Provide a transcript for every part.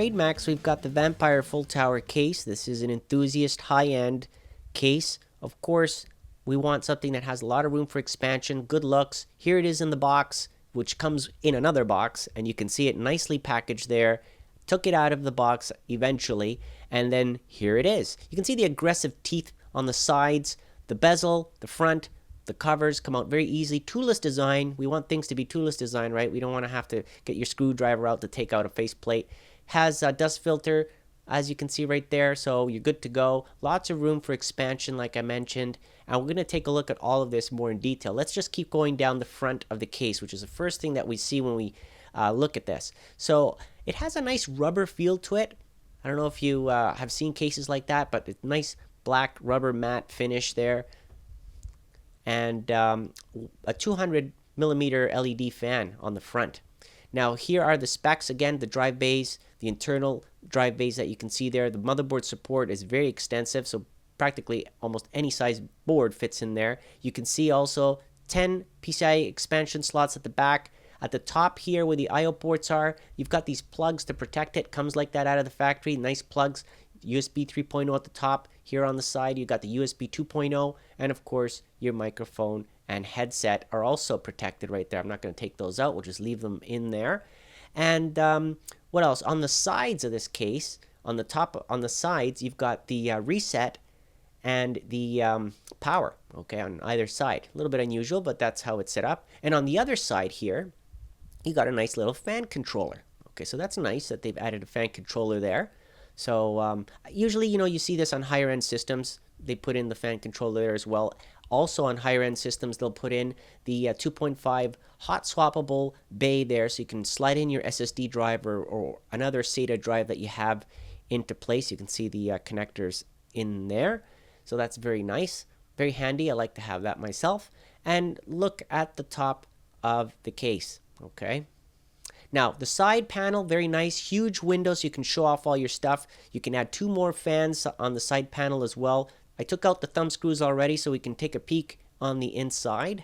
RAIDMAX, we've got the Vampire Full Tower case. This is an enthusiast high-end case. Of course, we want something that has a lot of room for expansion, good looks. Here it is in the box, which comes in another box, and you can see it nicely packaged there. Took it out of the box eventually, and then here it is. You can see the aggressive teeth on the sides, the bezel, the front, the covers come out very easily. Toolless design. We want things to be toolless design, right? We don't want to have to get your screwdriver out to take out a faceplate. Has a dust filter, as you can see right there, so you're good to go. Lots of room for expansion, like I mentioned. And we're going to take a look at all of this more in detail. Let's just keep going down the front of the case, which is the first thing that we see when we look at this. So it has a nice rubber feel to it. I don't know if you have seen cases like that, but it's nice black rubber matte finish there. And a 200 millimeter LED fan on the front. Now here are the specs again, the drive bays, the internal drive bays that you can see there. The motherboard support is very extensive, so practically almost any size board fits in there. You can see also 10 PCI expansion slots at the back. At the top here where the I/O ports are, you've got these plugs to protect it. Comes like that out of the factory, nice plugs. USB 3.0 at the top. Here on the side, you got the USB 2.0, and of course, your microphone and headset are also protected right there. I'm not going to take those out. We'll just leave them in there. And what else? On the sides of this case, on the top, on the sides, you've got the reset and the power, okay, on either side. A little bit unusual, but that's how it's set up. And on the other side here, you got a nice little fan controller. Okay, so that's nice that they've added a fan controller there. So usually, you see this on higher end systems. They put in the fan controller there as well. Also on higher end systems, they'll put in the 2.5 hot swappable bay there, so you can slide in your SSD drive or another SATA drive that you have into place. You can see the connectors in there. So that's very nice, very handy. I like to have that myself. And look at the top of the case, okay? Now, the side panel, very nice, huge window so you can show off all your stuff. You can add 2 more fans on the side panel as well. I took out the thumb screws already so we can take a peek on the inside.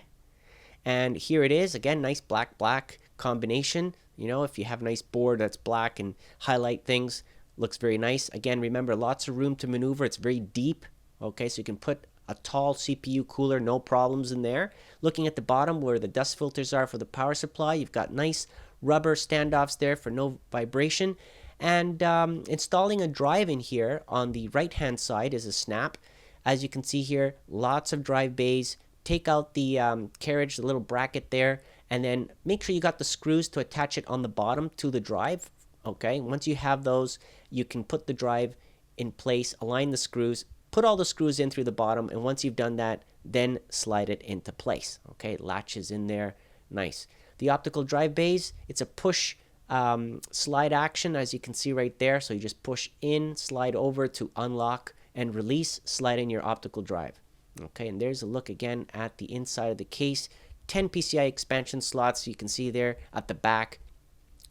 And here it is, again, nice black combination. If you have a nice board that's black and highlight things, looks very nice. Again, remember, lots of room to maneuver. It's very deep, okay, so you can put a tall CPU cooler, no problems in there. Looking at the bottom where the dust filters are for the power supply, you've got nice rubber standoffs there for no vibration. And installing a drive in here on the right hand side is a snap. As you can see here, lots of drive bays. Take out the carriage, the little bracket there, and then make sure you got the screws to attach it on the bottom to the drive. Okay, once you have those, you can put the drive in place, align the screws, put all the screws in through the bottom, and once you've done that, then slide it into place. Okay, it latches in there, nice. The optical drive bays, it's a push slide action, as you can see right there. So you just push in, slide over to unlock and release, slide in your optical drive. Okay, and there's a look again at the inside of the case. 10 PCI expansion slots you can see there at the back.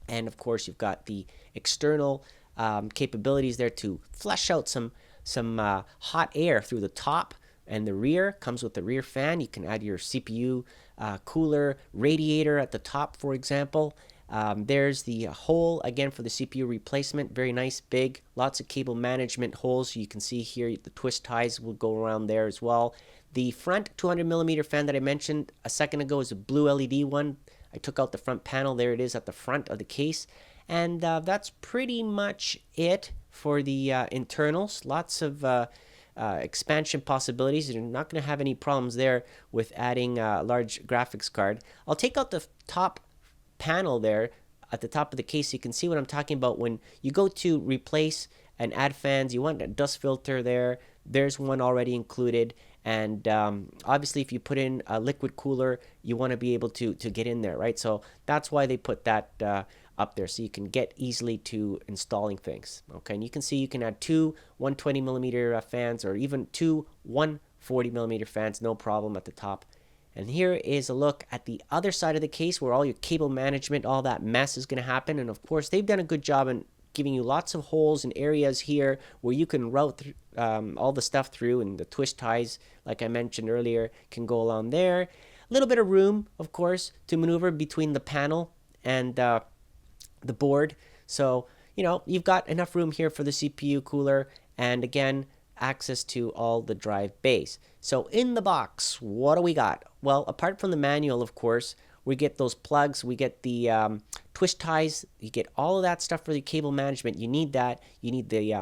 And of course, you've got the external capabilities there to flush out some hot air through the top and the rear. Comes with the rear fan. You can add your CPU cooler radiator at the top, for example. There's the hole again for the CPU replacement. Very nice, big, lots of cable management holes. You can see here the twist ties will go around there as well. The front 200 millimeter fan that I mentioned a second ago is a blue LED one. I took out the front panel. There it is at the front of the case. And that's pretty much it for the internals. Lots of expansion possibilities. You're not going to have any problems there with adding a large graphics card. I'll take out the top panel there at the top of the case. You can see what I'm talking about. When you go to replace and add fans, you want a dust filter there. There's one already included. And obviously, if you put in a liquid cooler, you want to be able to get in there, right? So that's why they put that up there, so you can get easily to installing things. Okay, and you can see you can add 2 120 millimeter fans or even 2 140 millimeter fans, no problem at the top. And here is a look at the other side of the case where all your cable management, all that mess is going to happen. And of course, they've done a good job in giving you lots of holes and areas here where you can route all the stuff through, and the twist ties, like I mentioned earlier, can go along there. A little bit of room, of course, to maneuver between the panel and the board. So you've got enough room here for the CPU cooler, and again, access to all the drive bays. So in the box, what do we got? Well, apart from the manual, of course, we get those plugs, we get the twist ties, you get all of that stuff for the cable management. You need that. You need the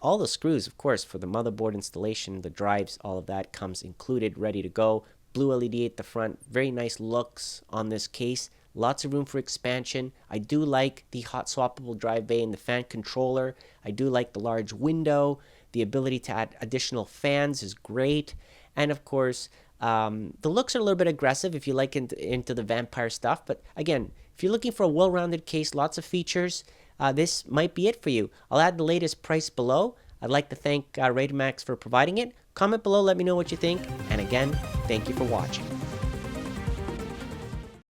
all the screws, of course, for the motherboard installation, the drives, all of that comes included, ready to go. Blue LED at the front, very nice looks on this case. Lots of room for expansion. I do like the hot swappable drive bay and the fan controller. I do like the large window. The ability to add additional fans is great. And of course, the looks are a little bit aggressive if you like into the vampire stuff. But again, if you're looking for a well-rounded case, lots of features, this might be it for you. I'll add the latest price below. I'd like to thank RAIDMAX for providing it. Comment below, let me know what you think. And again, thank you for watching.